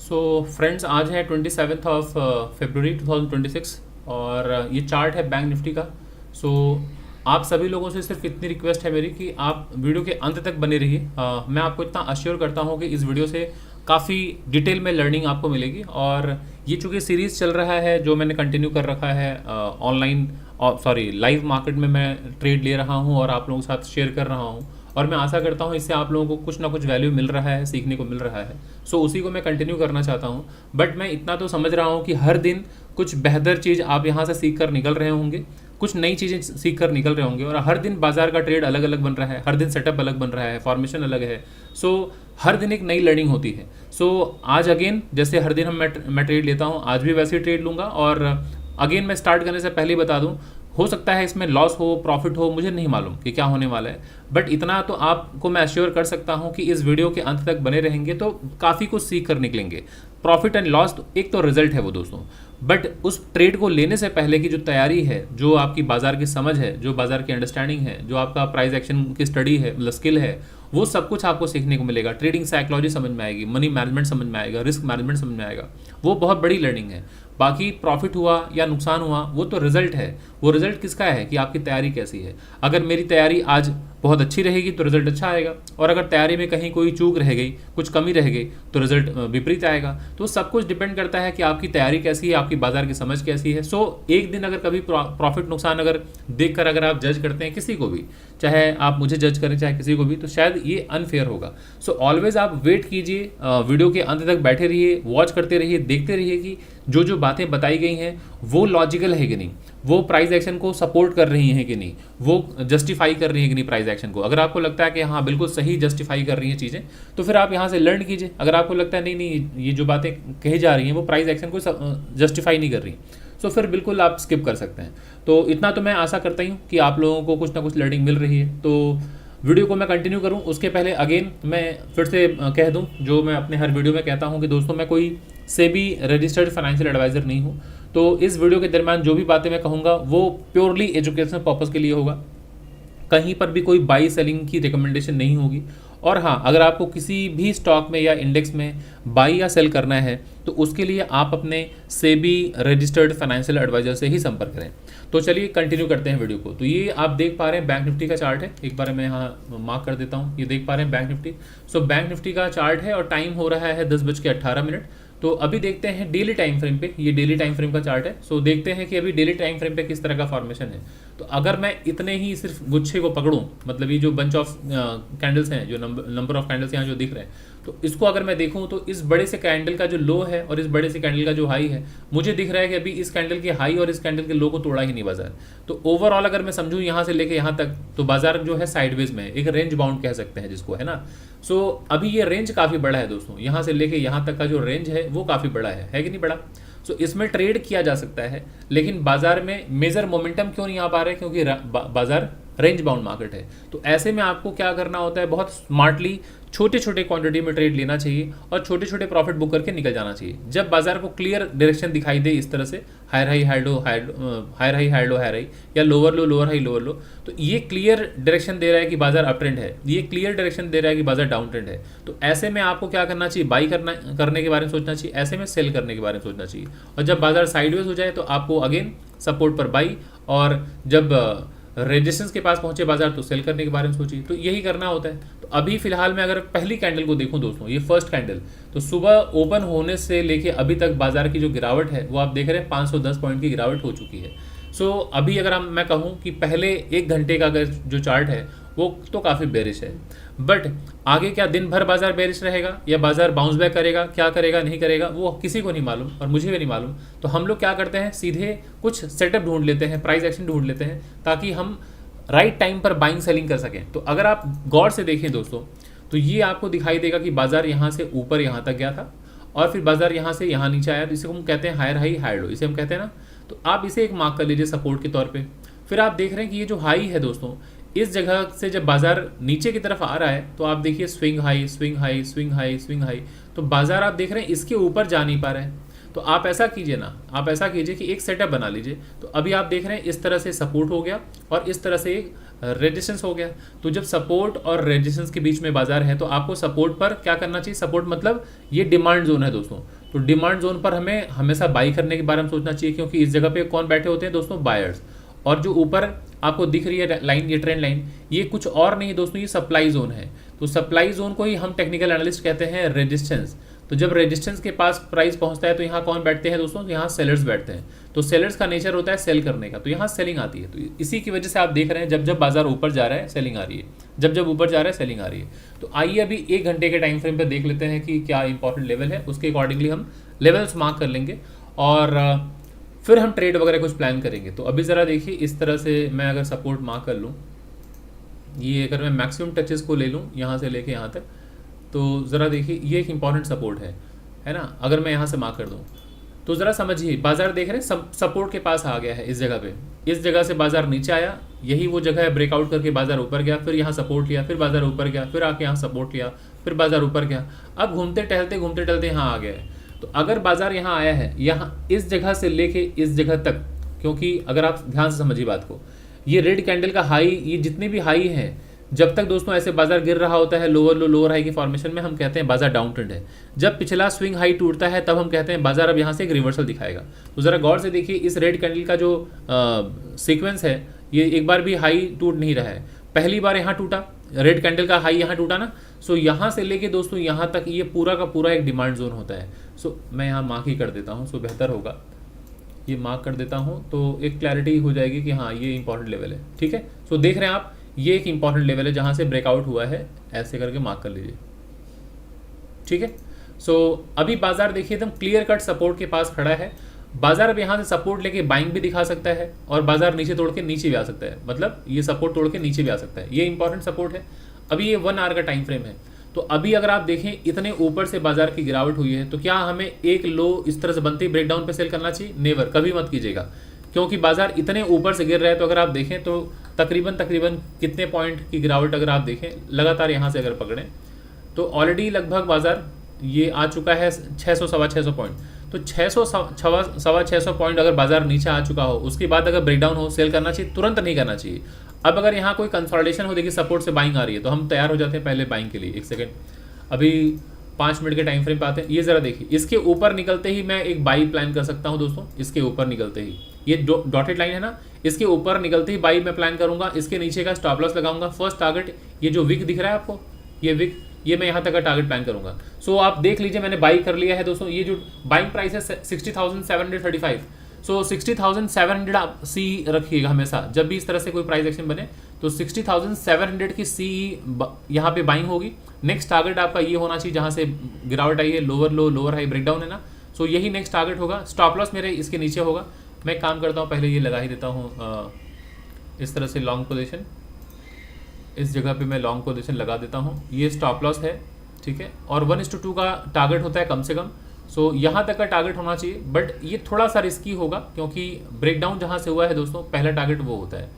So friends, आज है 27 of February 2026 और ये चार्ट है बैंक निफ्टी का। सो आप सभी लोगों से सिर्फ इतनी रिक्वेस्ट है मेरी कि आप वीडियो के अंत तक बने रहिए। मैं आपको इतना अश्योर करता हूँ कि इस वीडियो से काफ़ी डिटेल में लर्निंग आपको मिलेगी। और ये चूँकि सीरीज़ चल रहा है जो मैंने कंटिन्यू कर रखा है ऑनलाइन लाइव मार्केट में मैं ट्रेड ले रहा हूँ और आप लोगों के साथ शेयर कर रहा हूँ, और मैं आशा करता हूँ इससे आप लोगों को कुछ ना कुछ वैल्यू मिल रहा है, सीखने को मिल रहा है। सो उसी को मैं कंटिन्यू करना चाहता हूँ। बट मैं इतना तो समझ रहा हूँ कि हर दिन कुछ बेहतर चीज़ आप यहाँ से सीख कर निकल रहे होंगे, कुछ नई चीज़ें सीख कर निकल रहे होंगे, और हर दिन बाजार का ट्रेड अलग अलग बन रहा है, हर दिन सेटअप अलग बन रहा है, फॉर्मेशन अलग है। सो हर दिन एक नई लर्निंग होती है। सो आज अगेन जैसे हर दिन मैं ट्रेड लेता हूँ, आज भी वैसे ही ट्रेड लूँगा। और अगेन मैं स्टार्ट करने से पहले ही बता दूँ, हो सकता है इसमें लॉस हो, प्रॉफिट हो, मुझे नहीं मालूम कि क्या होने वाला है। बट इतना तो आपको मैं अश्योर कर सकता हूं कि इस वीडियो के अंत तक बने रहेंगे तो काफ़ी कुछ सीख कर निकलेंगे। प्रॉफिट एंड लॉस तो एक तो रिजल्ट है वो दोस्तों, बट उस ट्रेड को लेने से पहले की जो तैयारी है, जो आपकी बाजार की समझ है, जो बाजार की अंडरस्टैंडिंग है, जो आपका प्राइस एक्शन की स्टडी है, मतलब स्किल है, वो सब कुछ आपको सीखने को मिलेगा। ट्रेडिंग साइकोलॉजी समझ में आएगी, मनी मैनेजमेंट समझ में आएगा, रिस्क मैनेजमेंट समझ में आएगा। वो बहुत बड़ी लर्निंग है। बाकी प्रॉफिट हुआ या नुकसान हुआ वो तो रिजल्ट है। वो रिजल्ट किसका है कि आपकी तैयारी कैसी है। अगर मेरी तैयारी आज बहुत अच्छी रहेगी तो रिजल्ट अच्छा आएगा, और अगर तैयारी में कहीं कोई चूक रह गई, कुछ कमी रह गई, तो रिजल्ट विपरीत आएगा। तो सब कुछ डिपेंड करता है कि आपकी तैयारी कैसी है, आपकी बाजार की समझ कैसी है। सो एक दिन अगर कभी प्रॉफिट नुकसान अगर देखकर अगर आप जज करते हैं किसी को भी, चाहे आप मुझे जज करें चाहे किसी को भी, तो शायद ये अनफेयर होगा। सो ऑलवेज आप वेट कीजिए, वीडियो के अंत तक बैठे रहिए, वॉच करते रहिए, देखते रहिए कि जो बातें बताई गई हैं वो लॉजिकल है कि नहीं, वो प्राइस एक्शन को सपोर्ट कर रही हैं कि नहीं, वो जस्टिफाई कर रही हैं कि नहीं प्राइस एक्शन को। अगर आपको लगता है कि हाँ बिल्कुल सही जस्टिफाई कर रही हैं चीज़ें, तो फिर आप यहाँ से लर्न कीजिए। अगर आपको लगता है नहीं नहीं ये जो बातें कही जा रही हैं वो प्राइस एक्शन को जस्टिफाई नहीं कर रही, तो फिर बिल्कुल आप स्किप कर सकते हैं। तो इतना तो मैं आशा करता ही हूँ कि आप लोगों को कुछ ना कुछ लर्निंग मिल रही है। तो वीडियो को मैं कंटिन्यू करूं उसके पहले अगेन मैं फिर से कह दूं, जो मैं अपने हर वीडियो में कहता हूं कि दोस्तों मैं कोई सेबी रजिस्टर्ड फाइनेंशियल एडवाइज़र नहीं हूं। तो इस वीडियो के दरमियान जो भी बातें मैं कहूँगा वो प्योरली एजुकेशनल पर्पज़ के लिए होगा, कहीं पर भी कोई बाई सेलिंग की रिकमेंडेशन नहीं होगी। और हाँ, अगर आपको किसी भी स्टॉक में या इंडेक्स में बाई या सेल करना है तो उसके लिए आप अपने सेबी रजिस्टर्ड फाइनेंशियल एडवाइजर से ही संपर्क करें। तो चलिए कंटिन्यू करते हैं वीडियो को। तो ये आप देख पा रहे हैं बैंक निफ्टी का चार्ट है, एक बार मैं यहाँ मार्क कर देता हूँ। ये देख पा रहे हैं bank Nifty. So bank Nifty का चार्ट है और टाइम हो रहा है 10:18। तो अभी देखते हैं डेली टाइम फ्रेम पे, ये डेली टाइम फ्रेम का चार्ट है। सो देखते हैं कि अभी डेली टाइम फ्रेम पे किस तरह का फॉर्मेशन है। तो अगर मैं इतने ही सिर्फ गुच्छे को पकड़ूं, मतलब ये जो बंच ऑफ कैंडल्स हैं, जो नंबर ऑफ कैंडल्स यहाँ जो दिख रहे हैं, तो इसको अगर मैं देखूं तो इस बड़े से कैंडल का जो लो है और इस बड़े से कैंडल का जो हाई है, मुझे दिख रहा है कि अभी इस कैंडल के हाई और इस कैंडल के लो को तोड़ा ही नहीं बाजार। तो ओवरऑल अगर मैं समझूं यहाँ से लेके यहाँ तक, तो बाजार जो है साइडवेज में एक रेंज बाउंड कह सकते हैं जिसको, है ना। सो अभी ये रेंज काफ़ी बड़ा है दोस्तों, यहाँ से लेके यहाँ तक का जो रेंज है वो काफ़ी बड़ा है कि नहीं बड़ा। सो इसमें ट्रेड किया जा सकता है, लेकिन बाजार में मेजर मोमेंटम क्यों नहीं आ पा रहा है, क्योंकि बाजार रेंज बाउंड मार्केट है। तो ऐसे में आपको क्या करना होता है, बहुत स्मार्टली छोटे छोटे क्वांटिटी में ट्रेड लेना चाहिए और छोटे छोटे प्रॉफिट बुक करके निकल जाना चाहिए। जब बाजार को क्लियर डायरेक्शन दिखाई दे इस तरह से, higher high higher low, higher high higher low higher high, या lower low lower high lower low, तो ये क्लियर डायरेक्शन दे रहा है कि बाजार अप ट्रेंड है, ये क्लियर डायरेक्शन दे रहा है कि बाजार डाउन ट्रेंड है। तो ऐसे में आपको क्या करना चाहिए, बाई करने के बारे में सोचना चाहिए, ऐसे में सेल करने के बारे में सोचना चाहिए। और जब बाजार साइडवेज हो जाए तो आपको अगेन सपोर्ट पर बाई, और जब रेजिस्टेंस के पास पहुंचे बाजार तो सेल करने के बारे में सोचिए। तो यही करना होता है। तो अभी फिलहाल मैं अगर पहली कैंडल को देखूं दोस्तों, ये फर्स्ट कैंडल, तो सुबह ओपन होने से लेके अभी तक बाजार की जो गिरावट है वो आप देख रहे हैं 510 पॉइंट की गिरावट हो चुकी है। सो अभी अगर मैं कहूँ कि पहले 1 घंटे का अगर जो चार्ट है वो तो काफ़ी बेरिश है। बट आगे क्या दिन भर बाजार बेरिश रहेगा या बाजार बाउंस बैक करेगा, क्या करेगा नहीं करेगा, वो किसी को नहीं मालूम और मुझे भी नहीं मालूम। तो हम लोग क्या करते हैं, सीधे कुछ सेटअप ढूंढ लेते हैं, प्राइस एक्शन ढूंढ लेते हैं, ताकि हम राइट टाइम पर बाइंग सेलिंग कर सकें। तो अगर आप गौर से देखें दोस्तों, तो ये आपको दिखाई देगा कि बाजार यहाँ से ऊपर यहाँ तक गया था और फिर बाजार यहाँ से यहाँ नीचे आया। तो इसे हम कहते हैं हायर हाई हायर लो, इसे हम कहते हैं ना। तो आप इसे एक मार्क कर लीजिए सपोर्ट के तौर पे। फिर आप देख रहे हैं कि ये जो हाई है दोस्तों, इस जगह से जब बाजार नीचे की तरफ आ रहा है तो आप देखिए swing high swing high swing high swing high, तो बाजार आप देख रहे हैं इसके ऊपर जा नहीं पा रहे हैं। तो आप ऐसा कीजिए ना, आप ऐसा कीजिए कि एक सेटअप बना लीजिए। तो अभी आप देख रहे हैं इस तरह से सपोर्ट हो गया और इस तरह से एक रेजिस्टेंस हो गया। तो जब सपोर्ट और रेजिस्टेंस के बीच में बाजार है तो आपको सपोर्ट पर क्या करना चाहिए, सपोर्ट मतलब ये डिमांड जोन है दोस्तों, तो डिमांड जोन पर हमें हमेशा बाई करने के बारे में सोचना चाहिए, क्योंकि इस जगह पे कौन बैठे होते हैं दोस्तों, बायर्स। और जो ऊपर आपको दिख रही है लाइन, ये ट्रेंड लाइन, ये कुछ और नहीं दोस्तों, ये सप्लाई जोन है। तो सप्लाई जोन को ही हम टेक्निकल एनालिस्ट कहते हैं रेजिस्टेंस। तो जब रेजिस्टेंस के पास प्राइस पहुंचता है तो यहाँ कौन बैठते हैं दोस्तों, यहाँ सेलर्स बैठते हैं। तो सेलर्स का नेचर होता है सेल करने का, तो यहाँ सेलिंग आती है। तो इसी की वजह से आप देख रहे हैं जब जब बाजार ऊपर जा रहा है सेलिंग आ रही है, जब जब ऊपर जा रहा है सेलिंग आ रही है। तो आइए अभी 1 घंटे के टाइम फ्रेम पे देख लेते हैं कि क्या इंपॉर्टेंट लेवल है, उसके अकॉर्डिंगली हम लेवल्स मार्क कर लेंगे और फिर हम ट्रेड वगैरह कुछ प्लान करेंगे। तो अभी ज़रा देखिए, इस तरह से मैं अगर सपोर्ट मार्क कर लूँ, ये अगर मैं मैक्सिमम टचेस को ले लूँ यहाँ से लेके यहाँ तक, तो ज़रा देखिए ये एक इंपॉर्टेंट सपोर्ट है ना। अगर मैं यहाँ से मार्क कर दूँ तो ज़रा समझिए, बाजार देख रहे हैं सपोर्ट के पास आ गया है इस जगह पे, इस जगह से बाजार नीचे आया, यही वो जगह है, ब्रेकआउट करके बाजार ऊपर गया, फिर यहाँ सपोर्ट लिया, फिर बाजार ऊपर गया, फिर आके यहाँ सपोर्ट लिया, फिर बाजार ऊपर गया, अब घूमते टहलते यहाँ आ गया है। तो अगर बाजार यहाँ आया है, यहाँ इस जगह से लेके इस जगह तक, क्योंकि अगर आप ध्यान से समझिए बात को, ये रेड कैंडल का हाई, ये जितने भी हाई है, जब तक दोस्तों ऐसे बाजार गिर रहा होता है लोअर लो लोअर हाई की फॉर्मेशन में, हम कहते हैं बाजार डाउन ट्रेंड है। जब पिछला स्विंग हाई टूटता है तब हम कहते हैं बाजार अब यहाँ से एक रिवर्सल दिखाएगा। तो ज़रा गौर से देखिए, इस रेड कैंडल का जो सीक्वेंस है, ये एक बार भी हाई टूट नहीं रहा है। पहली बार यहाँ टूटा, रेड कैंडल का हाई यहाँ टूटा ना, सो यहाँ से लेके दोस्तों यहाँ तक ये पूरा का पूरा एक डिमांड जोन होता है। सो मैं यहाँ मार्क ही कर देता हूँ, सो बेहतर होगा, ये मार्क कर देता हूँ तो एक क्लैरिटी हो जाएगी कि हाँ ये इंपॉर्टेंट लेवल है। ठीक है, सो देख रहे हैं आप, ये एक इंपॉर्टेंट लेवल है जहाँ से ब्रेकआउट हुआ है, ऐसे करके मार्क कर लीजिए। ठीक है, सो अभी बाजार देखिए एकदम क्लियर कट सपोर्ट के पास खड़ा है। बाजार अब यहाँ से सपोर्ट लेके बाइंग भी दिखा सकता है और बाजार नीचे तोड़ के नीचे भी आ सकता है, मतलब ये सपोर्ट तोड़ के नीचे भी आ सकता है। ये इंपॉर्टेंट सपोर्ट है। अभी ये 1 आवर का टाइम फ्रेम है, तो अभी अगर आप देखें इतने ऊपर से बाजार की गिरावट हुई है, तो क्या हमें एक लो इस तरह से बनते ही ब्रेकडाउन पे सेल करना चाहिए? नेवर, कभी मत कीजिएगा, क्योंकि बाजार इतने ऊपर से गिर रहा है। तो अगर आप देखें तो तकरीबन कितने पॉइंट की गिरावट अगर आप देखें लगातार यहाँ से अगर पकड़ें तो ऑलरेडी लगभग बाजार ये आ चुका है 600 सवा 600 पॉइंट। तो 600 सवा 600 पॉइंट अगर बाजार नीचे आ चुका हो, उसके बाद अगर ब्रेकडाउन हो, सेल करना चाहिए, तुरंत नहीं करना चाहिए। अब अगर यहाँ कोई कंसोलिडेशन हो, देखिए सपोर्ट से बाइंग आ रही है, तो हम तैयार हो जाते हैं पहले बाइंग के लिए। 1 सेकेंड, अभी 5 मिनट के टाइम फ्रेम पे आते हैं। ये ज़रा देखिए, इसके ऊपर निकलते ही मैं एक बाई प्लान कर सकता हूँ दोस्तों। इसके ऊपर निकलते ही, ये डॉटेड लाइन है ना, इसके ऊपर निकलते ही बाई मैं प्लान करूंगा। इसके नीचे का स्टॉप लॉस लगाऊंगा। फर्स्ट टारगेट ये जो विक दिख रहा है आपको, ये विक, ये मैं यहाँ तक का टारगेट प्लान करूंगा। सो आप देख लीजिए मैंने बाई कर लिया है दोस्तों। ये जो बाइंग प्राइस है 60,735, सो 60,700 आप सी रखिएगा हमेशा। जब भी इस तरह से कोई प्राइस एक्शन बने तो 60,700 की सी यहाँ पे बाइंग होगी। नेक्स्ट टारगेट आपका ये होना चाहिए जहाँ से गिरावट आई है, lower low lower high breakdown है ना, सो यही नेक्स्ट टारगेट होगा। स्टॉप लॉस मेरे इसके नीचे होगा। मैं काम करता हूँ, पहले ये लगा ही देता हूँ इस तरह से लॉन्ग पोजीशन, इस जगह पे मैं लॉन्ग पोजीशन लगा देता हूँ। ये स्टॉप लॉस है, ठीक है, और 1:2 का टारगेट होता है कम से कम। सो यहाँ तक का टारगेट होना चाहिए, बट ये थोड़ा सा रिस्की होगा क्योंकि ब्रेकडाउन जहाँ से हुआ है दोस्तों, पहला टारगेट वो होता है।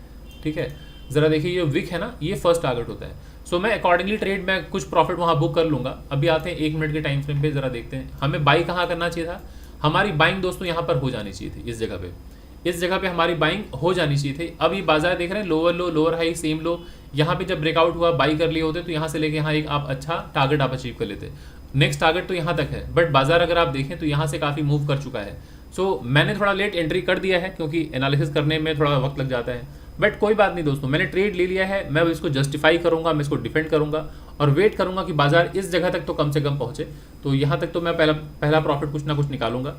ठीक है, ज़रा देखिए ये विक है ना, ये फर्स्ट टारगेट होता है। सो मैं अकॉर्डिंगली ट्रेड में कुछ प्रॉफिट वहाँ बुक कर लूँगा। अभी आते हैं 1 मिनट के टाइम फ्रेम पे, ज़रा देखते हैं हमें बाई कहाँ करना चाहिए था। हमारी बाइंग दोस्तों यहाँ पर हो जानी चाहिए थी, इस जगह पे, इस जगह पे हमारी बाइंग हो जानी चाहिए थी। अब ये बाजार देख रहे हैं lower low lower high same low, यहाँ पे जब ब्रेकआउट हुआ बाई कर लिए होते तो यहाँ से लेके यहाँ एक आप अच्छा टारगेट आप अचीव कर लेते। नेक्स्ट टारगेट तो यहाँ तक है, बट बाजार अगर आप देखें तो यहाँ से काफ़ी मूव कर चुका है। सो मैंने थोड़ा लेट एंट्री कर दिया है क्योंकि एनालिसिस करने में थोड़ा वक्त लग जाता है, बट कोई बात नहीं दोस्तों, मैंने ट्रेड ले लिया है। मैं इसको जस्टिफाई करूंगा, मैं इसको डिफेंड करूंगा और वेट करूंगा कि बाजार इस जगह तक तो कम से कम पहुंचे। तो यहाँ तक तो मैं पहला प्रॉफिट कुछ ना कुछ निकालूंगा।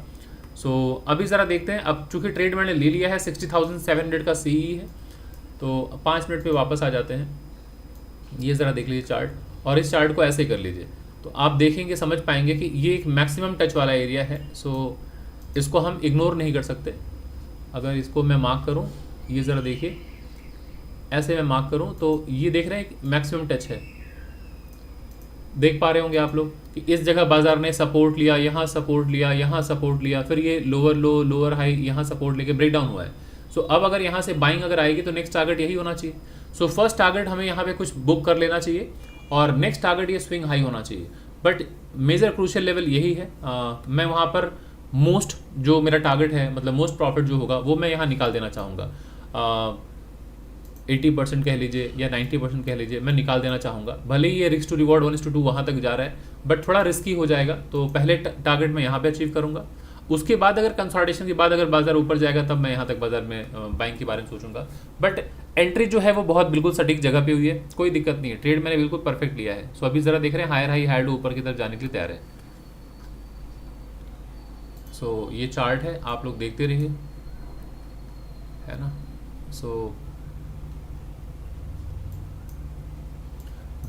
सो अभी ज़रा देखते हैं। अब चूंकि ट्रेड मैंने ले लिया है, 60,700 का सीई है, तो 5 मिनट पे वापस आ जाते हैं। ये ज़रा देख लीजिए चार्ट, और इस चार्ट को ऐसे कर लीजिए तो आप देखेंगे, समझ पाएंगे कि ये एक मैक्सिमम टच वाला एरिया है। सो इसको हम इग्नोर नहीं कर सकते। अगर इसको मैं मार्क करूँ, ये ज़रा देखिए, ऐसे मैं मार्क करूँ तो ये देख रहे हैं मैक्सिमम टच है। देख पा रहे होंगे आप लोग कि इस जगह बाजार ने सपोर्ट लिया, यहाँ सपोर्ट लिया, यहाँ सपोर्ट लिया, फिर ये लोअर लो लोअर हाई यहाँ सपोर्ट लेके ब्रेकडाउन हुआ है। सो अब अगर यहाँ से बाइंग अगर आएगी तो नेक्स्ट टारगेट यही होना चाहिए। सो फर्स्ट टारगेट हमें यहाँ पे कुछ बुक कर लेना चाहिए और नेक्स्ट टारगेट ये स्विंग हाई होना चाहिए। बट मेजर क्रूशियल लेवल यही है। मैं वहाँ पर मोस्ट जो मेरा टारगेट है, मतलब मोस्ट प्रॉफिट जो होगा वो मैं यहाँ निकाल देना चाहूँगा। 80% कह लीजिए या 90% कह लीजिए, मैं निकाल देना चाहूँगा। भले ही ये रिस्क टू रिवॉर्ड 1:2 वहाँ तक जा रहा है, बट थोड़ा रिस्की हो जाएगा। तो पहले टारगेट मैं यहाँ पे अचीव करूँगा, उसके बाद अगर कंसोलिडेशन के बाद अगर बाजार ऊपर जाएगा तब मैं यहाँ तक बाजार में बाइंग के बारे में सोचूंगा। बट एंट्री जो है वो बहुत बिल्कुल सटीक जगह पे हुई है, कोई दिक्कत नहीं है, ट्रेड मैंने बिल्कुल परफेक्ट लिया है। सो अभी ज़रा देख रहे हैं हायर हाई हायर लो ऊपर की तरफ जाने के लिए तैयार है। सो ये चार्ट है, आप लोग देखते रहिए, है ना। सो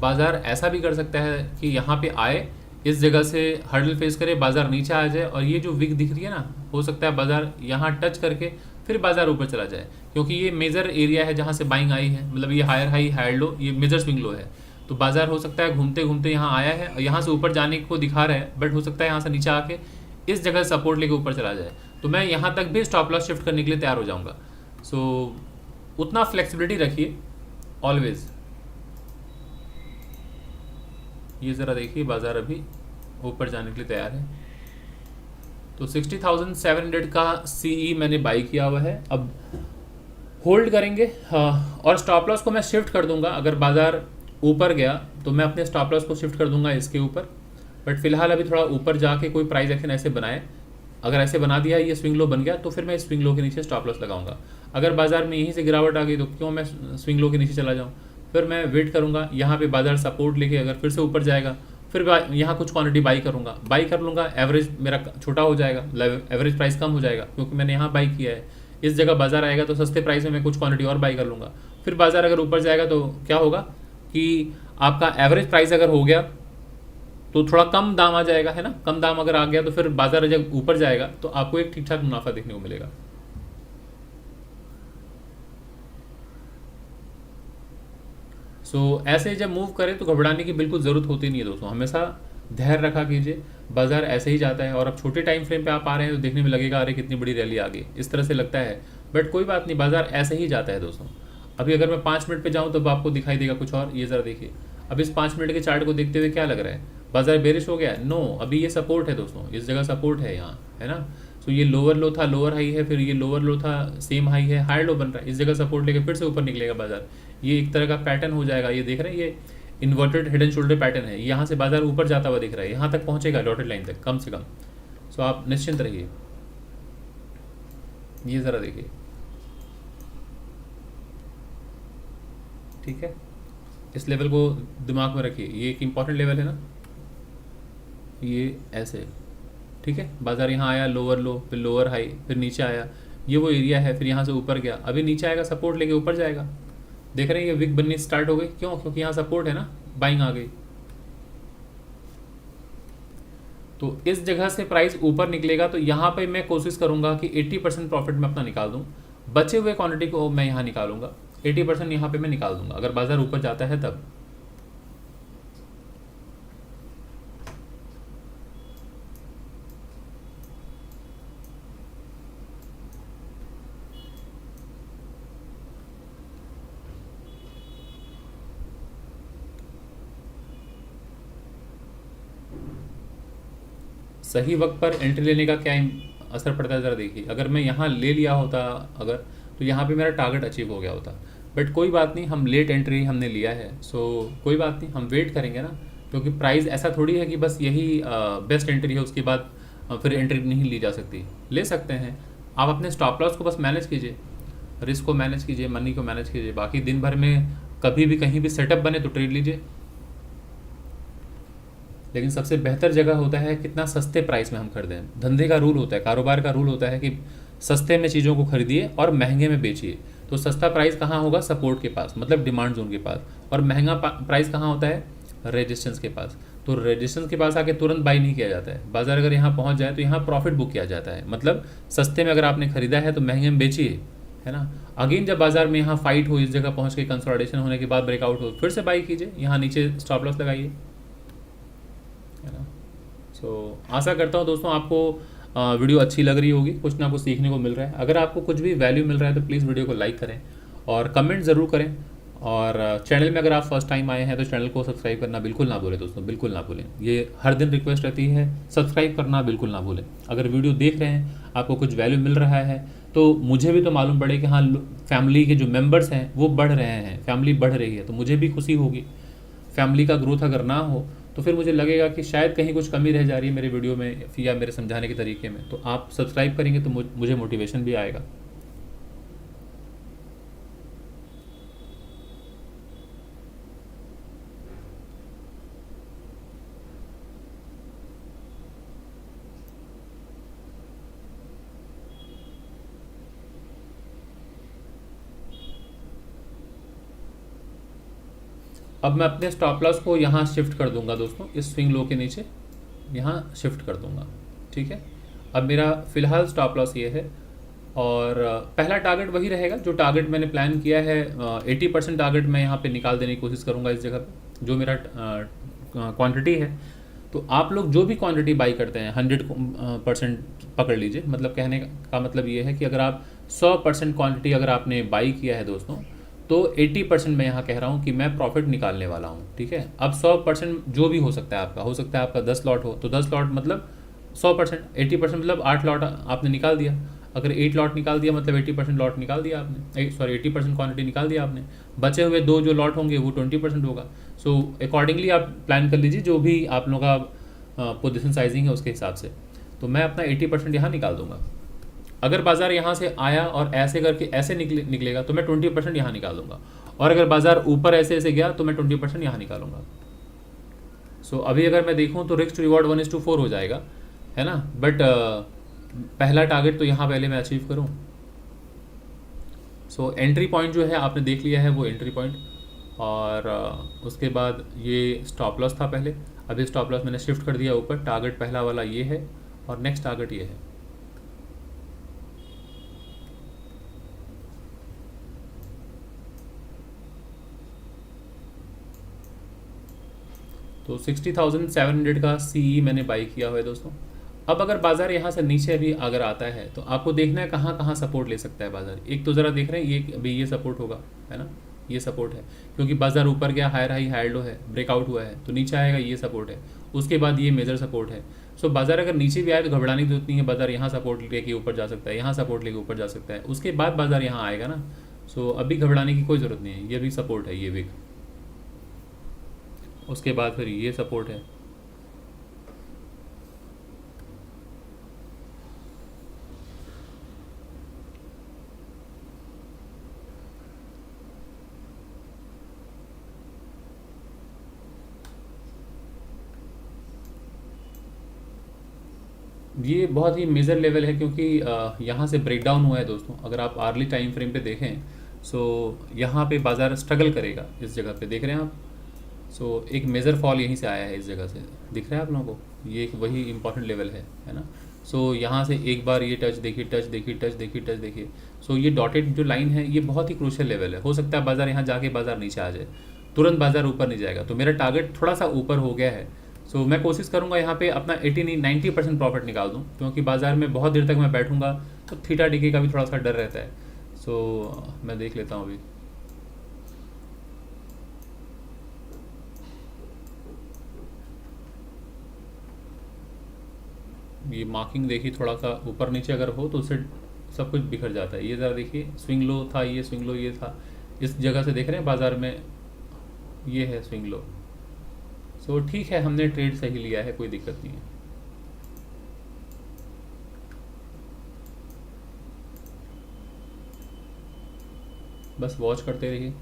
बाजार ऐसा भी कर सकता है कि यहाँ पे आए, इस जगह से हर्डल फेस करे, बाजार नीचे आ जाए, और ये जो विक दिख रही है ना, हो सकता है बाजार यहाँ टच करके फिर बाजार ऊपर चला जाए, क्योंकि ये मेजर एरिया है जहाँ से बाइंग आई है। मतलब ये हायर हाई हायर लो, ये मेजर स्विंग लो है। तो बाजार हो सकता है घूमते घूमते यहाँ आया है और यहाँ से ऊपर जाने को दिखा रहा है, बट हो सकता है यहाँ से नीचे आके इस जगह सपोर्ट लेके ऊपर चला जाए। तो मैं यहाँ तक भी स्टॉप लॉस शिफ्ट करने के लिए तैयार हो जाऊँगा। सो उतना फ्लेक्सिबिलिटी रखिए ऑलवेज। ये ज़रा देखिए, बाजार अभी ऊपर जाने के लिए तैयार है। तो 60,700 का सीई मैंने बाई किया हुआ है, अब होल्ड करेंगे। हाँ, और स्टॉप लॉस को मैं शिफ्ट कर दूंगा। अगर बाजार ऊपर गया तो मैं अपने स्टॉप लॉस को शिफ्ट कर दूंगा इसके ऊपर, बट फिलहाल अभी थोड़ा ऊपर जाके कोई प्राइस एक्शन ऐसे बनाए, अगर ऐसे बना दिया ये स्विंग लो बन गया तो फिर मैं स्विंग लो के नीचे स्टॉप लॉस लगाऊंगा। अगर बाजार में यहीं से गिरावट आ गई तो क्यों मैं स्विंग लो के नीचे चला जाऊँ, फिर मैं वेट करूंगा। यहाँ पे बाजार सपोर्ट लेके अगर फिर से ऊपर जाएगा फिर यहाँ कुछ क्वांटिटी बाई करूंगा, बाई कर लूँगा, एवरेज मेरा छोटा हो जाएगा, एवरेज प्राइस कम हो जाएगा क्योंकि मैंने यहाँ बाई किया है। इस जगह बाजार आएगा तो सस्ते प्राइस में मैं कुछ क्वांटिटी और बाई कर लूँगा। फिर बाजार अगर ऊपर जाएगा तो क्या होगा कि आपका एवरेज प्राइस अगर हो गया तो थोड़ा कम दाम आ जाएगा, है ना। कम दाम अगर आ गया तो फिर बाजार जब ऊपर जाएगा तो आपको एक ठीक ठाक मुनाफा देखने को मिलेगा। सो ऐसे जब मूव करें तो घबराने की बिल्कुल ज़रूरत होती नहीं है दोस्तों, हमेशा धैर्य रखा कीजिए। बाजार ऐसे ही जाता है, और अब छोटे टाइम फ्रेम पे आप आ रहे हैं तो देखने में लगेगा अरे कितनी बड़ी रैली आ गई, इस तरह से लगता है, बट कोई बात नहीं, बाजार ऐसे ही जाता है दोस्तों। अभी अगर मैं 5 मिनट पे जाऊँ तो आपको दिखाई देगा कुछ और। ये ज़रा देखिए, अब इस 5 मिनट के चार्ट को देखते हुए क्या लग रहा है, बाजार बेरिश हो गया? नो, अभी ये सपोर्ट है दोस्तों, इस जगह सपोर्ट है यहाँ, है ना। सो ये लोअर लो था, लोअर हाई है, फिर ये लोअर लो था, सेम हाई है, हायर लो बन रहा है, इस जगह सपोर्ट लेके फिर से ऊपर निकलेगा बाजार। ये एक तरह का पैटर्न हो जाएगा। ये देख रहे हैं, ये inverted head and shoulder pattern है। यहाँ से बाजार ऊपर जाता हुआ दिख रहा है, यहाँ तक पहुँचेगा डॉटेड लाइन तक कम से कम। सो आप निश्चिंत रहिए। ये ज़रा देखिए, ठीक है, इस लेवल को दिमाग में रखिए, ये एक इम्पॉर्टेंट लेवल है ना, ये ऐसे, ठीक है। बाजार यहाँ आया, लोअर लो, फिर लोअर हाई, फिर नीचे आया, ये वो एरिया है, फिर यहाँ से ऊपर गया, अभी नीचे आएगा, सपोर्ट लेके ऊपर जाएगा। देख रहे हैं ये विक बननी स्टार्ट हो गई, क्यों? क्योंकि यहाँ सपोर्ट है ना, बाइंग आ गई। तो इस जगह से प्राइस ऊपर निकलेगा तो यहाँ पे मैं कोशिश करूँगा कि 80% प्रॉफिट में अपना निकाल दूँ, बचे हुए क्वांटिटी को मैं यहाँ निकालूंगा, 80% यहाँ पे मैं निकाल दूंगा अगर बाजार ऊपर जाता है तब। सही वक्त पर एंट्री लेने का क्या असर पड़ता है ज़रा देखिए। अगर मैं यहाँ ले लिया होता अगर, तो यहाँ पे मेरा टारगेट अचीव हो गया होता, बट कोई बात नहीं, हम लेट एंट्री हमने लिया है। सो कोई बात नहीं, हम वेट करेंगे ना, क्योंकि प्राइस ऐसा थोड़ी है कि बस यही बेस्ट एंट्री है, उसके बाद फिर एंट्री नहीं ली जा सकती। ले सकते हैं आप, अपने स्टॉप लॉस को बस मैनेज कीजिए, रिस्क को मैनेज कीजिए, मनी को मैनेज कीजिए, बाकी दिन भर में कभी भी कहीं भी सेटअप बने तो ट्रेड लीजिए। लेकिन सबसे बेहतर जगह होता है कितना सस्ते प्राइस में हम खरीदें। धंधे का रूल होता है, कारोबार का रूल होता है कि सस्ते में चीज़ों को खरीदिए और महंगे में बेचिए। तो सस्ता प्राइस कहाँ होगा? सपोर्ट के पास, मतलब डिमांड जोन के पास। और महंगा प्राइस कहाँ होता है? रेजिस्टेंस के पास। तो रेजिस्टेंस के पास आके तुरंत बाई नहीं किया जाता है। बाजार अगर यहाँ पहुँच जाए तो यहाँ प्रॉफिट बुक किया जाता है, मतलब सस्ते में अगर आपने खरीदा है तो महंगे में बेचिए, है ना। अगेन जब बाजार में यहाँ फाइट हो, इस जगह पहुँच के कंसोलिडेशन होने के बाद ब्रेकआउट हो, फिर से बाई कीजिए, यहाँ नीचे स्टॉप लॉस लगाइए, है ना। सो आशा करता हूँ दोस्तों आपको वीडियो अच्छी लग रही होगी, कुछ ना कुछ सीखने को मिल रहा है। अगर आपको कुछ भी वैल्यू मिल रहा है तो प्लीज़ वीडियो को लाइक करें और कमेंट ज़रूर करें। और चैनल में अगर आप फर्स्ट टाइम आए हैं तो चैनल को सब्सक्राइब करना बिल्कुल ना भूलें दोस्तों, बिल्कुल ना भूलें। ये हर दिन रिक्वेस्ट रहती है, सब्सक्राइब करना बिल्कुल ना भूलें। अगर वीडियो देख रहे हैं, आपको कुछ वैल्यू मिल रहा है तो मुझे भी तो मालूम पड़े कि हाँ फैमिली के जो मेंबर्स हैं वो बढ़ रहे हैं, फैमिली बढ़ रही है, तो मुझे भी खुशी होगी। फैमिली का ग्रोथ अगर ना हो तो फिर मुझे लगेगा कि शायद कहीं कुछ कमी रह जा रही है मेरे वीडियो में या मेरे समझाने के तरीके में। तो आप सब्सक्राइब करेंगे तो मुझे मोटिवेशन भी आएगा। अब मैं अपने स्टॉप लॉस को यहाँ शिफ्ट कर दूंगा दोस्तों, इस स्विंग लो के नीचे यहाँ शिफ्ट कर दूंगा। ठीक है, अब मेरा फ़िलहाल स्टॉप लॉस ये है, और पहला टारगेट वही रहेगा जो टारगेट मैंने प्लान किया है। 80% टारगेट मैं यहाँ पे निकाल देने की कोशिश करूँगा इस जगह पे, जो मेरा क्वांटिटी है। तो आप लोग जो भी क्वांटिटी बाई करते हैं 100% पकड़ लीजिए। मतलब कहने का मतलब ये है कि अगर आप 100% क्वांटिटी अगर आपने बाई किया है दोस्तों, तो 80% मैं यहाँ कह रहा हूँ कि मैं प्रॉफिट निकालने वाला हूँ। ठीक है, अब 100% जो भी हो सकता है आपका, हो सकता है आपका 10 लॉट हो तो 10 लॉट मतलब 100%, 80% मतलब 8 लॉट आपने निकाल दिया। अगर 8 लॉट निकाल दिया मतलब 80% लॉट निकाल दिया आपने, सॉरी 80% क्वांटिटी निकाल दिया आपने। बचे हुए 2 जो लॉट होंगे वो 20% होगा। सो अकॉर्डिंगली आप प्लान कर लीजिए जो भी आप लोगों का पोजीशन साइजिंग है उसके हिसाब से। तो मैं अपना 80% यहाँ निकाल दूंगा। अगर बाज़ार यहाँ से आया और ऐसे करके ऐसे निकलेगा तो मैं 20% यहाँ निकाल दूंगा, और अगर बाज़ार ऊपर ऐसे ऐसे गया तो मैं 20% यहाँ निकालूंगा। सो अभी अगर मैं देखूँ तो रिस्क टू रिवॉर्ड 1:4 हो जाएगा, है ना। बट पहला टारगेट तो यहाँ पहले मैं अचीव करूँ। सो एंट्री पॉइंट जो है आपने देख लिया है वो एंट्री पॉइंट, और उसके बाद ये स्टॉप लॉस था पहले। अभी स्टॉप लॉस मैंने शिफ्ट कर दिया ऊपर। टारगेट पहला वाला ये है और नेक्स्ट टारगेट ये है। तो 60,700 का सीई मैंने बाई किया हुआ है दोस्तों। अब अगर बाज़ार यहाँ से नीचे अभी अगर आता है तो आपको देखना है कहाँ कहाँ सपोर्ट ले सकता है बाज़ार। एक तो ज़रा देख रहे हैं ये अभी ये सपोर्ट होगा, है ना, ये सपोर्ट है, क्योंकि बाज़ार ऊपर गया, हायर हाई हायर लो है, ब्रेकआउट हुआ है, तो नीचे आएगा, ये सपोर्ट है। उसके बाद ये मेजर सपोर्ट है। सो बाज़ार अगर नीचे भी आए तो घबराने की जरूरत नहीं है। बाज़ार यहाँ सपोर्ट लेके ऊपर जा सकता है, यहाँ सपोर्ट लेके ऊपर जा सकता है, उसके बाद बाज़ार यहाँ आएगा ना। सो अभी घबराने की कोई ज़रूरत नहीं है। ये भी सपोर्ट है, ये वीक, उसके बाद फिर ये सपोर्ट है। ये बहुत ही मेजर लेवल है, क्योंकि यहाँ से ब्रेकडाउन हुआ है दोस्तों। अगर आप आर्ली टाइम फ्रेम पे देखें, सो यहाँ पे बाज़ार स्ट्रगल करेगा। इस जगह पे देख रहे हैं आप, सो एक मेजर फॉल यहीं से आया है, इस जगह से दिख रहा है आप लोगों को। ये एक वही इंपॉर्टेंट लेवल है ना। सो यहाँ से एक बार ये टच देखिए, टच देखिए, टच देखिए, टच देखिए। सो ये डॉटेड जो लाइन है ये बहुत ही क्रूशियल लेवल है। हो सकता है बाज़ार यहाँ जाके बाज़ार नीचे आ जाए, तुरंत बाज़ार ऊपर नहीं जाएगा। तो मेरा टारगेट थोड़ा सा ऊपर हो गया है। सो मैं कोशिश करूँगा यहाँ पे अपना 80-90% प्रॉफिट निकाल दूँ, क्योंकि बाज़ार में बहुत देर तक मैं बैठूँगा तो थीटा डिके का भी थोड़ा सा डर रहता है। सो मैं देख लेता हूँ अभी। ये मार्किंग देखिए, थोड़ा सा ऊपर नीचे अगर हो तो उससे सब कुछ बिखर जाता है। ये ज़रा देखिए, स्विंग लो था, ये स्विंग लो ये था, इस जगह से देख रहे हैं बाज़ार में, ये है स्विंग लो। सो ठीक है, हमने ट्रेड सही लिया है, कोई दिक्कत नहीं है। बस वॉच करते रहिए।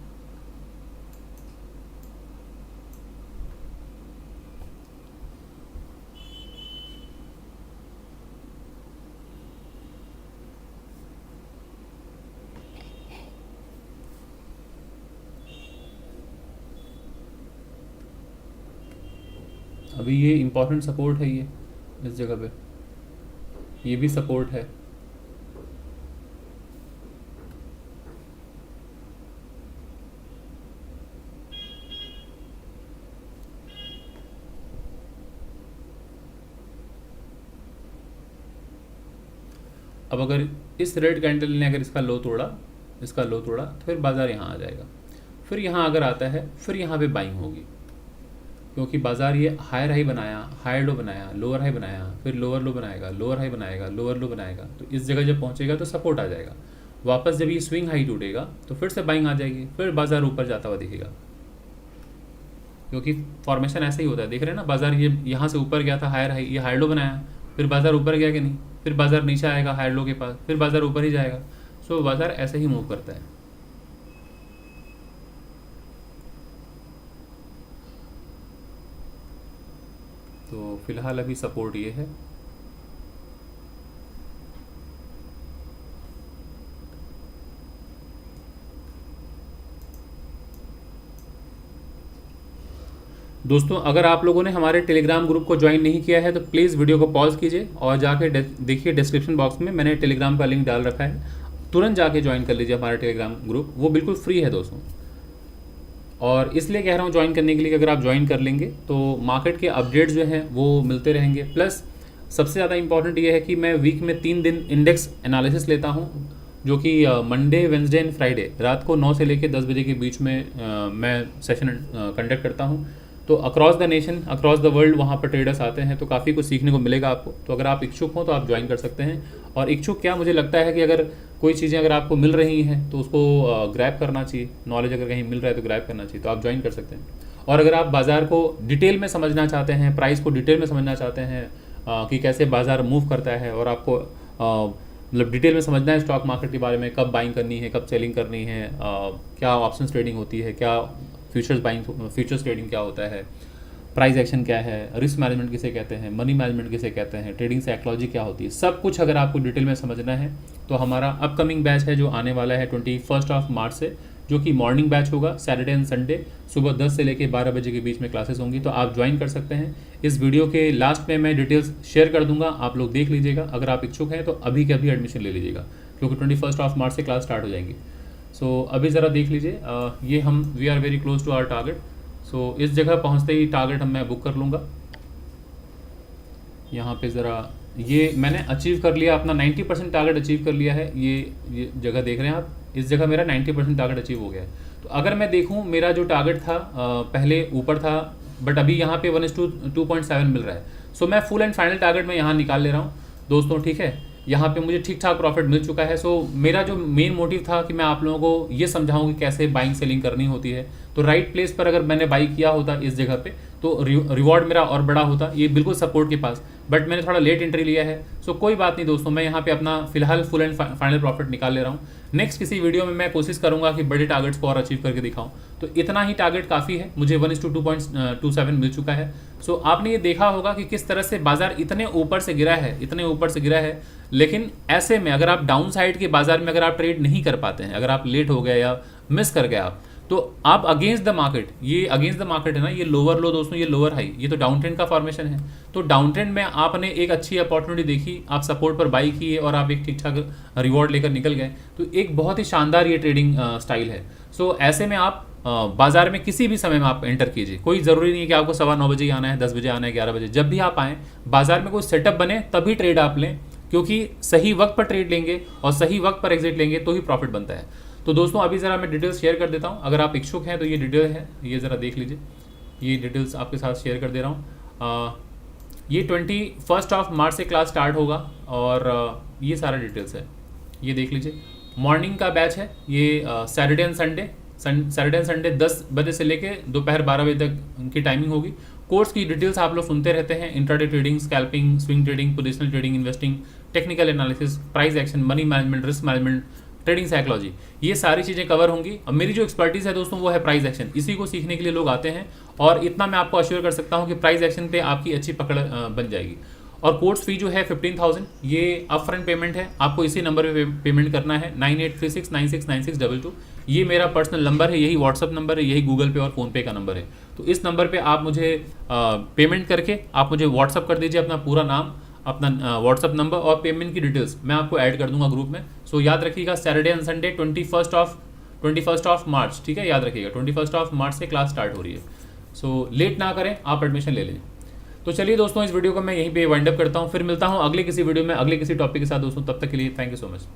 अभी ये इम्पोर्टेंट सपोर्ट है, ये इस जगह पे ये भी सपोर्ट है। अब अगर इस रेड कैंडल ने अगर इसका लो तोड़ा, इसका लो तोड़ा, तो फिर बाज़ार यहाँ आ जाएगा। फिर यहाँ अगर आता है फिर यहाँ पे बाइंग होगी। क्योंकि बाज़ार ये हायर हाई बनाया, हायर लो बनाया, लोअर हाई बनाया, फिर लोअर लो बनाएगा, लोअर हाई बनाएगा, लोअर लो बनाएगा, तो इस जगह जब पहुंचेगा तो सपोर्ट आ जाएगा। वापस जब ये स्विंग हाई टूटेगा तो फिर से बाइंग आ जाएगी, फिर बाज़ार ऊपर जाता हुआ दिखेगा। क्योंकि फॉर्मेशन ऐसे ही होता है, देख रहे हैं ना, बाज़ार ये यहाँ से ऊपर गया था हायर हाई, ये हायर लो बनाया, फिर बाज़ार ऊपर गया कि नहीं, फिर बाज़ार नीचे आएगा हायर लो के पास, फिर बाज़ार ऊपर ही जाएगा। सो बाज़ार ऐसे ही मूव करता है। तो फिलहाल अभी सपोर्ट ये है। दोस्तों, अगर आप लोगों ने हमारे टेलीग्राम ग्रुप को ज्वाइन नहीं किया है तो प्लीज़ वीडियो को पॉज कीजिए और जाके देखिए डिस्क्रिप्शन बॉक्स में मैंने टेलीग्राम का लिंक डाल रखा है, तुरंत जाके ज्वाइन कर लीजिए हमारा टेलीग्राम ग्रुप, वो बिल्कुल फ्री है दोस्तों। और इसलिए कह रहा हूँ ज्वाइन करने के लिए कि अगर आप ज्वाइन कर लेंगे तो मार्केट के अपडेट्स जो हैं वो मिलते रहेंगे। प्लस सबसे ज़्यादा इंपॉर्टेंट ये है कि मैं वीक में 3 दिन इंडेक्स एनालिसिस लेता हूँ, जो कि मंडे, वेंसडे एंड फ्राइडे रात को 9 से लेकर 10 बजे के बीच में मैं सेशन कंडक्ट करता हूँ। तो across the nation, across the world वहाँ पर ट्रेडर्स आते हैं, तो काफ़ी कुछ सीखने को मिलेगा आपको। तो अगर आप इच्छुक हो तो आप ज्वाइन कर सकते हैं। और इच्छुक क्या, मुझे लगता है कि अगर कोई चीज़ें अगर आपको मिल रही हैं तो उसको ग्रैब करना चाहिए, नॉलेज अगर कहीं मिल रहा है तो ग्रैब करना चाहिए, तो आप ज्वाइन कर सकते हैं। और अगर आप बाज़ार को डिटेल में समझना चाहते हैं, प्राइस को डिटेल में समझना चाहते हैं कि कैसे बाज़ार मूव करता है, और आपको मतलब डिटेल में समझना है स्टॉक मार्केट के बारे में, कब बाइंग करनी है, कब सेलिंग करनी है, क्या ऑप्शंस ट्रेडिंग होती है, क्या फ्यूचर्स बाइंग, फ्यूचर्स ट्रेडिंग क्या होता है, प्राइस एक्शन क्या है, रिस्क मैनेजमेंट किसे कहते हैं, मनी मैनेजमेंट किसे कहते हैं, ट्रेडिंग साइकोलॉजी क्या होती है, सब कुछ अगर आपको डिटेल में समझना है तो हमारा अपकमिंग बैच है जो आने वाला है 21 मार्च से, जो कि मॉर्निंग बैच होगा, सैटरडे एंड संडे सुबह 10 से लेकर 12 बजे के बीच में क्लासेस होंगी। तो आप ज्वाइन कर सकते हैं। इस वीडियो के लास्ट में मैं डिटेल्स शेयर कर दूंगा, आप लोग देख लीजिएगा। अगर आप इच्छुक हैं तो अभी के अभी एडमिशन ले लीजिएगा, क्योंकि 21 मार्च से क्लास स्टार्ट हो जाएंगी। सो अभी ज़रा देख लीजिए, ये हम we are very close to our target. So इस जगह पहुंचते ही टारगेट मैं बुक कर लूँगा। यहाँ पे ज़रा ये मैंने अचीव कर लिया, अपना 90% टारगेट अचीव कर लिया है। ये जगह देख रहे हैं आप, इस जगह मेरा 90% टारगेट अचीव हो गया है। तो अगर मैं देखूँ, मेरा जो टारगेट था पहले ऊपर था, बट अभी यहाँ पे 1:2.7 मिल रहा है। सो मैं फुल एंड फाइनल टारगेट में यहाँ निकाल ले रहा हूँ दोस्तों, ठीक है। यहाँ पे मुझे ठीक ठाक प्रॉफिट मिल चुका है। सो मेरा जो मेन मोटिव था कि मैं आप लोगों को ये समझाऊँ कि कैसे बाइंग सेलिंग करनी होती है। तो राइट प्लेस पर अगर मैंने बाई किया होता इस जगह पे तो रिवॉर्ड मेरा और बड़ा होता, ये बिल्कुल सपोर्ट के पास, बट मैंने थोड़ा लेट एंट्री लिया है। सो कोई बात नहीं दोस्तों, मैं यहाँ पे अपना फिलहाल फुल एंड फाइनल प्रॉफिट निकाल ले रहा हूँ। नेक्स्ट किसी वीडियो में मैं कोशिश करूँगा कि बड़े टारगेट्स को और अचीव करके दिखाऊँ। तो इतना ही टारगेट काफ़ी है, मुझे 1:2.27 मिल चुका है। सो आपने ये देखा होगा कि किस तरह से बाजार इतने ऊपर से गिरा है, इतने ऊपर से गिरा है। लेकिन ऐसे में अगर आप डाउन साइड के बाजार में अगर आप ट्रेड नहीं कर पाते हैं, अगर आप लेट हो गए या मिस कर गए आप, तो आप अगेंस्ट द मार्केट, ये अगेंस्ट द मार्केट है ना, ये लोअर लो दोस्तों, ये लोअर हाई, ये तो डाउन ट्रेंड का फॉर्मेशन है। तो डाउन ट्रेंड में आपने एक अच्छी अपॉर्चुनिटी देखी, आप सपोर्ट पर बाई किए और आप एक ठीक ठाक रिवॉर्ड लेकर निकल गए, तो एक बहुत ही शानदार ये ट्रेडिंग स्टाइल है। सो ऐसे में आप बाजार में किसी भी समय में आप एंटर कीजिए, कोई ज़रूरी नहीं है कि आपको 9:15 बजे आना है, 10 बजे आना है, 11 बजे, जब भी आप आएँ बाजार में कोई सेटअप बने तभी ट्रेड आप लें, क्योंकि सही वक्त पर ट्रेड लेंगे और सही वक्त पर एग्जिट लेंगे तो ही प्रॉफिट बनता है। तो दोस्तों अभी ज़रा मैं डिटेल्स शेयर कर देता हूँ, अगर आप इच्छुक हैं तो ये डिटेल है, ये ज़रा देख लीजिए, ये डिटेल्स आपके साथ शेयर कर दे रहा हूँ। ये 21 मार्च से क्लास स्टार्ट होगा और ये सारा डिटेल्स है, ये देख लीजिए। मॉर्निंग का बैच है ये, सैटरडे एंड संडे 10 बजे से लेके दोपहर 12 बजे तक की टाइमिंग होगी। कोर्स की डिटेल्स आप लोग सुनते रहते हैं, intraday trading, scalping, swing trading, positional trading, investing, technical analysis, price action, money management, risk management, trading psychology, ये सारी चीज़ें कवर होंगी। अब मेरी जो एक्सपर्टीज़ है दोस्तों वो है प्राइस एक्शन, इसी को सीखने के लिए लोग आते हैं। और इतना मैं आपको अश्योर कर सकता हूँ कि प्राइस एक्शन पे आपकी अच्छी पकड़ बन जाएगी। और कोर्स फी जो है 15,000, ये अप फ्रंट पेमेंट है, आपको इसी नंबर पे पेमेंट करना है, 9836969622। ये मेरा पर्सनल नंबर है, यही व्हाट्सअप नंबर है, यही गूगल पे और फ़ोनपे का नंबर है। तो इस नंबर पे आप मुझे पेमेंट करके आप मुझे व्हाट्सअप कर दीजिए अपना पूरा नाम, अपना व्हाट्सअप नंबर और पेमेंट की डिटेल्स, मैं आपको ऐड कर दूंगा ग्रुप में। सो याद रखिएगा, सैटरडे एंड संडे 21 मार्च, ठीक है, याद रखिएगा 21 मार्च से क्लास स्टार्ट हो रही है। सो लेट ना करें, आप एडमिशन ले लें। तो चलिए दोस्तों, इस वीडियो को मैं यहीं पे वाइंड अप करता हूँ, फिर मिलता हूँ अगले किसी वीडियो में अगले किसी टॉपिक के साथ दोस्तों। तब तक के लिए थैंक यू सो मच।